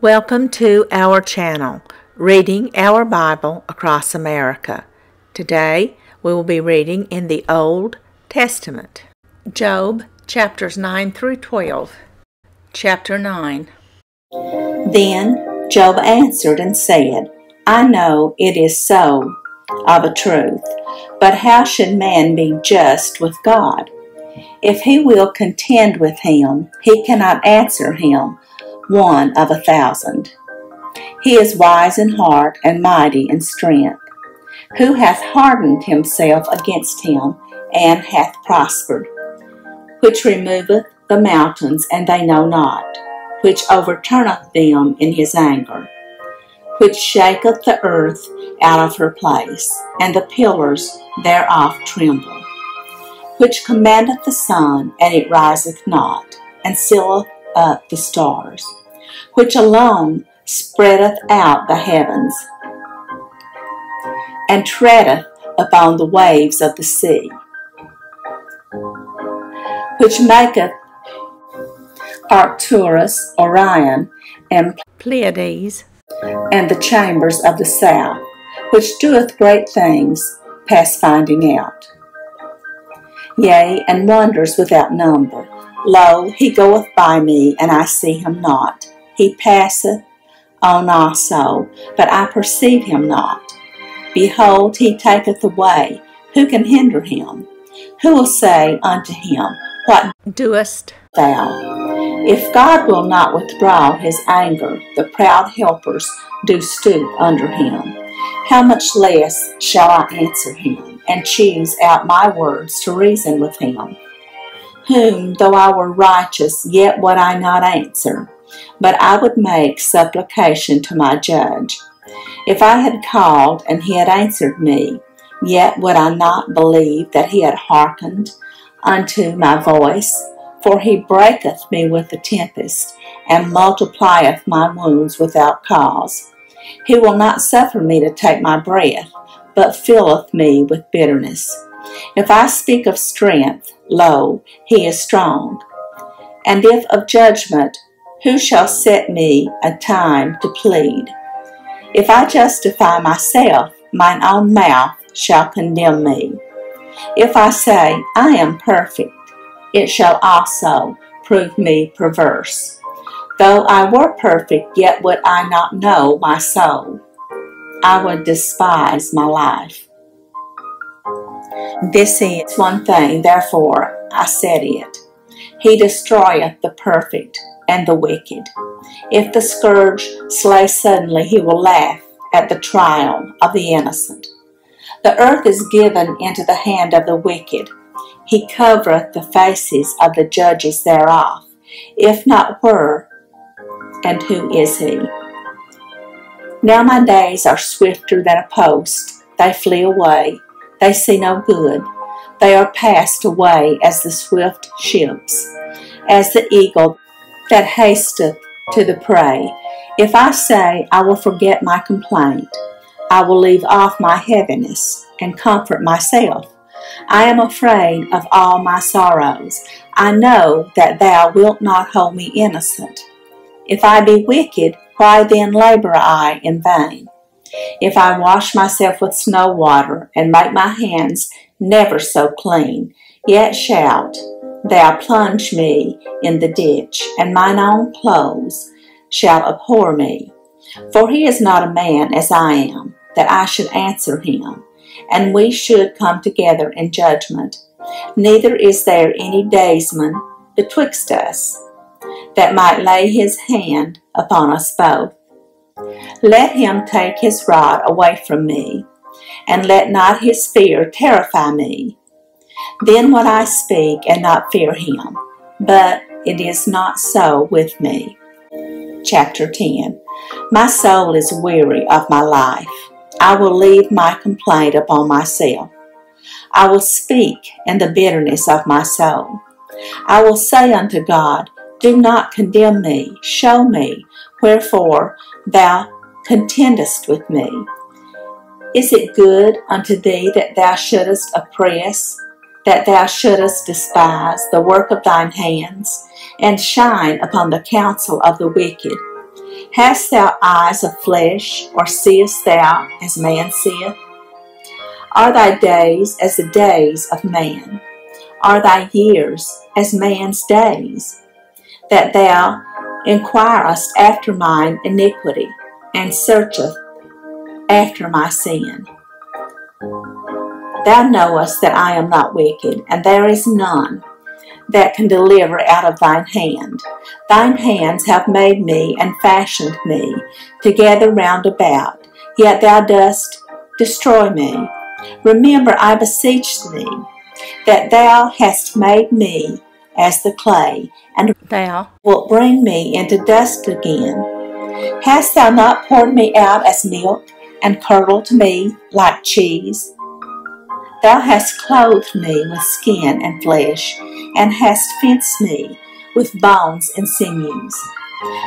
Welcome to our channel, Reading Our Bible Across America. Today we will be reading in the Old Testament. Job, chapters 9 through 12. Chapter 9. Then Job answered and said, I know it is so of a truth, but how should man be just with God? If he will contend with him, he cannot answer him 1 of 1,000. He is wise in heart and mighty in strength. Who hath hardened himself against him, and hath prospered? Which removeth the mountains, and they know not, which overturneth them in his anger, which shaketh the earth out of her place, and the pillars thereof tremble, which commandeth the sun, and it riseth not, and sealeth up the stars, which alone spreadeth out the heavens, and treadeth upon the waves of the sea, which maketh Arcturus, Orion, and Pleiades, and the chambers of the south, which doeth great things past finding out, yea, and wonders without number. Lo, he goeth by me, and I see him not. He passeth on also, but I perceive him not. Behold, he taketh away. Who can hinder him? Who will say unto him, What doest thou? If God will not withdraw his anger, the proud helpers do stoop under him. How much less shall I answer him, and choose out my words to reason with him? Whom, though I were righteous, yet would I not answer, but I would make supplication to my judge. If I had called, and he had answered me, yet would I not believe that he had hearkened unto my voice. For he breaketh me with the tempest, and multiplieth my wounds without cause. He will not suffer me to take my breath, but filleth me with bitterness. If I speak of strength, lo, he is strong. And if of judgment, who shall set me a time to plead? If I justify myself, mine own mouth shall condemn me. If I say, I am perfect, it shall also prove me perverse. Though I were perfect, yet would I not know my soul. I would despise my life. This is one thing, therefore I said it. He destroyeth the perfect and the wicked. If the scourge slay suddenly, he will laugh at the trial of the innocent. The earth is given into the hand of the wicked. He covereth the faces of the judges thereof. If not where, and who is he? Now my days are swifter than a post. They flee away. They see no good. They are passed away as the swift ships, as the eagle that hasteth to the prey. If I say, I will forget my complaint, I will leave off my heaviness, and comfort myself. I am afraid of all my sorrows. I know that thou wilt not hold me innocent. If I be wicked, why then labor I in vain? If I wash myself with snow water, and make my hands never so clean, yet shalt thou plunge me in the ditch, and mine own clothes shall abhor me. For he is not a man as I am, that I should answer him, and we should come together in judgment. Neither is there any daysman betwixt us, that might lay his hand upon us both. Let him take his rod away from me, and let not his fear terrify me. Then would I speak and not fear him, but it is not so with me. Chapter 10. My soul is weary of my life. I will leave my complaint upon myself. I will speak in the bitterness of my soul. I will say unto God, do not condemn me. Show me wherefore thou contendest with me. Is it good unto thee that thou shouldest oppress, that thou shouldest despise the work of thine hands, and shine upon the counsel of the wicked? Hast thou eyes of flesh, or seest thou as man seeth? Are thy days as the days of man? Are thy years as man's days? That thou inquirest after mine iniquity, and searcheth after my sin. Thou knowest that I am not wicked, and there is none that can deliver out of thine hand. Thine hands have made me and fashioned me together round about, yet thou dost destroy me. Remember, I beseech thee, that thou hast made me as the clay, and thou wilt bring me into dust again. Hast thou not poured me out as milk, and curdled me like cheese? Thou hast clothed me with skin and flesh, and hast fenced me with bones and sinews.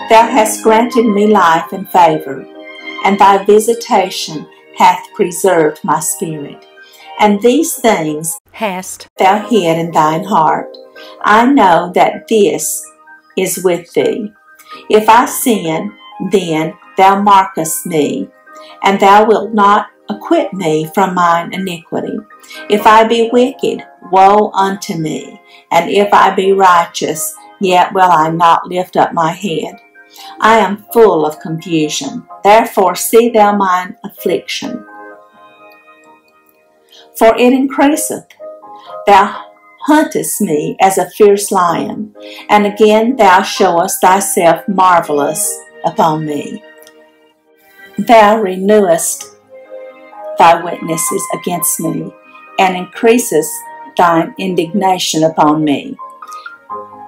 Thou hast granted me life and favor, and thy visitation hath preserved my spirit. And these things hast thou hid in thine heart. I know that this is with thee. If I sin, then thou markest me, and thou wilt not acquit me from mine iniquity. If I be wicked, woe unto me, and if I be righteous, yet will I not lift up my head. I am full of confusion, therefore see thou mine affliction. For it increaseth. Thou huntest me as a fierce lion, and again thou showest thyself marvelous upon me. Thou renewest thy witnesses against me, and increasest thine indignation upon me.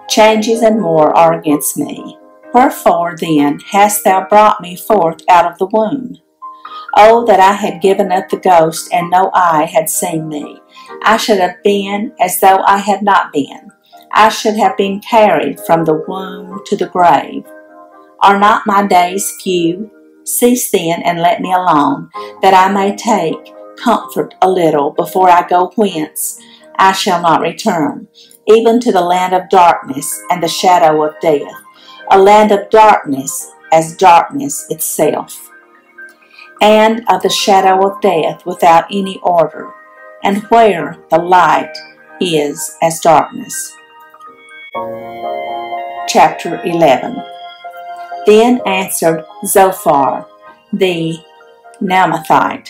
Changes and more are against me. Wherefore then hast thou brought me forth out of the womb? Oh, that I had given up the ghost, and no eye had seen me. I should have been as though I had not been. I should have been carried from the womb to the grave. Are not my days few? Cease then, and let me alone, that I may take comfort a little before I go whence I shall not return, even to the land of darkness and the shadow of death, a land of darkness as darkness itself, and of the shadow of death without any order, and where the light is as darkness. Chapter 11. Then answered Zophar the Naamathite,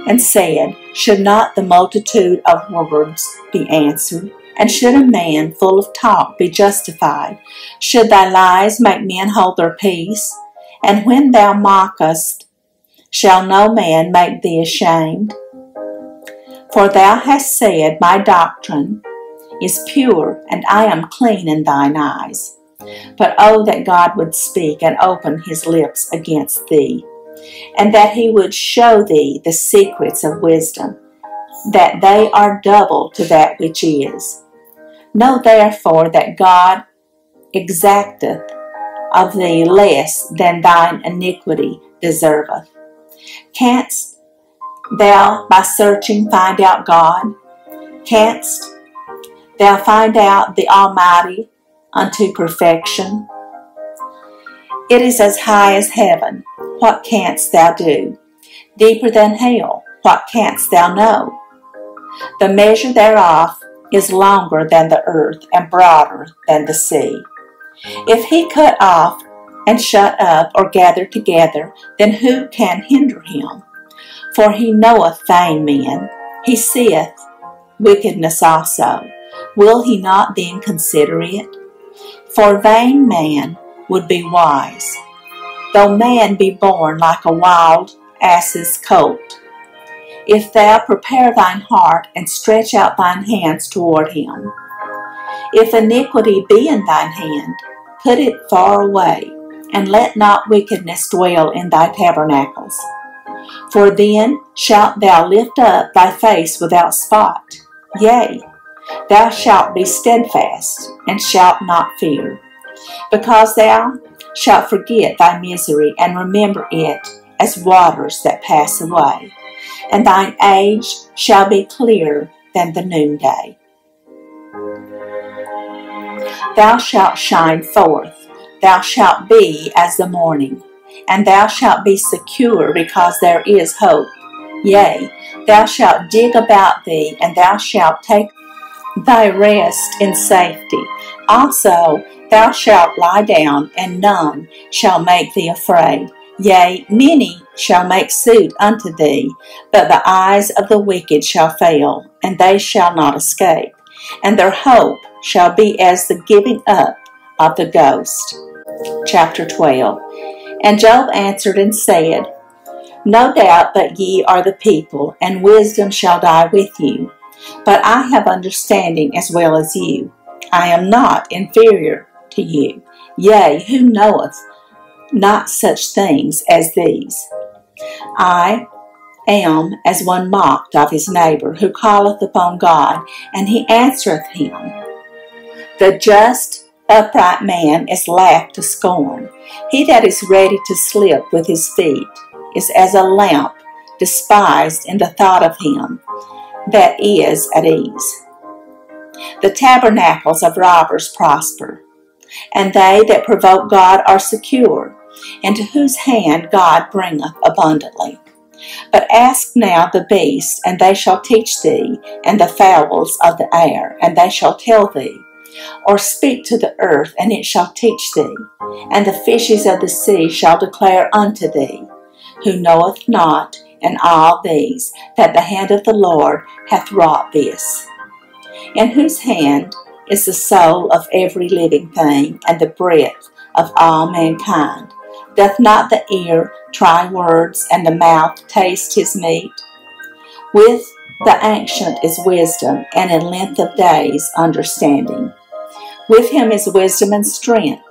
and said, Should not the multitude of words be answered? And should a man full of talk be justified? Should thy lies make men hold their peace? And when thou mockest, shall no man make thee ashamed? For thou hast said, My doctrine is pure, and I am clean in thine eyes. But oh, that God would speak and open his lips against thee, and that he would show thee the secrets of wisdom, that they are double to that which is. Know therefore that God exacteth of thee less than thine iniquity deserveth. Canst thou by searching find out God? Canst thou find out the Almighty unto perfection? It is as high as heaven. What canst thou do? Deeper than hell. What canst thou know? The measure thereof is longer than the earth, and broader than the sea. If he cut off and shut up, or gather together, then who can hinder him? For he knoweth vain men, he seeth wickedness also. Will he not then consider it? For vain man would be wise, though man be born like a wild ass's colt. If thou prepare thine heart, and stretch out thine hands toward him. If iniquity be in thine hand, put it far away, and let not wickedness dwell in thy tabernacles. For then shalt thou lift up thy face without spot. Yea, thou shalt be steadfast, and shalt not fear, because thou shalt forget thy misery, and remember it as waters that pass away. And thine age shall be clearer than the noonday. Thou shalt shine forth, thou shalt be as the morning, and thou shalt be secure, because there is hope. Yea, thou shalt dig about thee, and thou shalt take thy rest in safety. Also thou shalt lie down, and none shall make thee afraid. Yea, many shall make suit unto thee, but the eyes of the wicked shall fail, and they shall not escape, and their hope shall be as the giving up of the ghost. Chapter 12. And Job answered and said, No doubt but ye are the people, and wisdom shall die with you. But I have understanding as well as you. I am not inferior to you. Yea, who knoweth not such things as these? I am as one mocked of his neighbor, who calleth upon God, and he answereth him. The just, upright man is laughed to scorn. He that is ready to slip with his feet is as a lamp despised in the thought of him that is at ease. The tabernacles of robbers prosper, and they that provoke God are secure, into whose hand God bringeth abundantly. But ask now the beasts, and they shall teach thee, and the fowls of the air, and they shall tell thee. Or speak to the earth, and it shall teach thee, and the fishes of the sea shall declare unto thee. Who knoweth not in all these that the hand of the Lord hath wrought this? In whose hand is the soul of every living thing, and the breath of all mankind? Doth not the ear try words, and the mouth taste his meat? With the ancient is wisdom, and in length of days understanding. With him is wisdom and strength.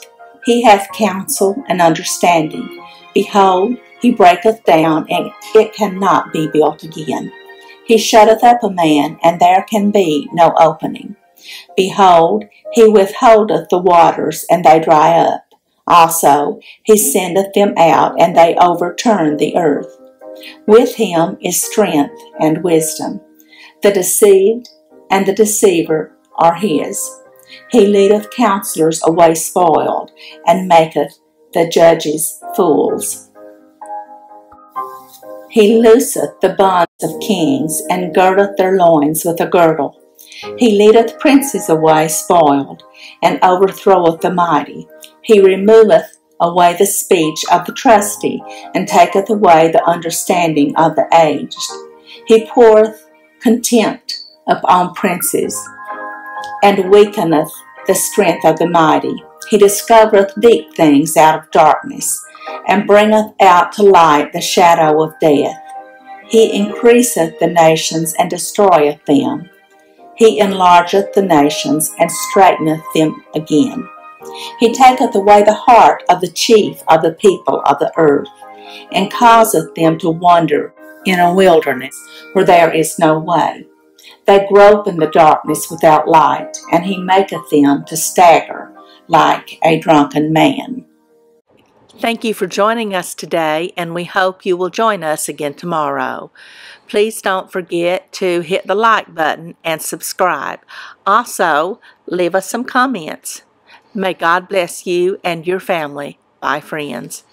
He hath counsel and understanding. Behold, he breaketh down, and it cannot be built again. He shutteth up a man, and there can be no opening. Behold, he withholdeth the waters, and they dry up. Also, he sendeth them out, and they overturn the earth. With him is strength and wisdom. The deceived and the deceiver are his. He leadeth counselors away spoiled, and maketh the judges fools. He looseth the bonds of kings, and girdeth their loins with a girdle. He leadeth princes away spoiled, and overthroweth the mighty. He removeth away the speech of the trusty, and taketh away the understanding of the aged. He poureth contempt upon princes, and weakeneth the strength of the mighty. He discovereth deep things out of darkness, and bringeth out to light the shadow of death. He increaseth the nations, and destroyeth them. He enlargeth the nations, and straighteneth them again. He taketh away the heart of the chief of the people of the earth, and causeth them to wander in a wilderness where there is no way. They grope in the darkness without light, and he maketh them to stagger like a drunken man. Thank you for joining us today, and we hope you will join us again tomorrow. Please don't forget to hit the like button and subscribe. Also, leave us some comments. May God bless you and your family. Bye, friends.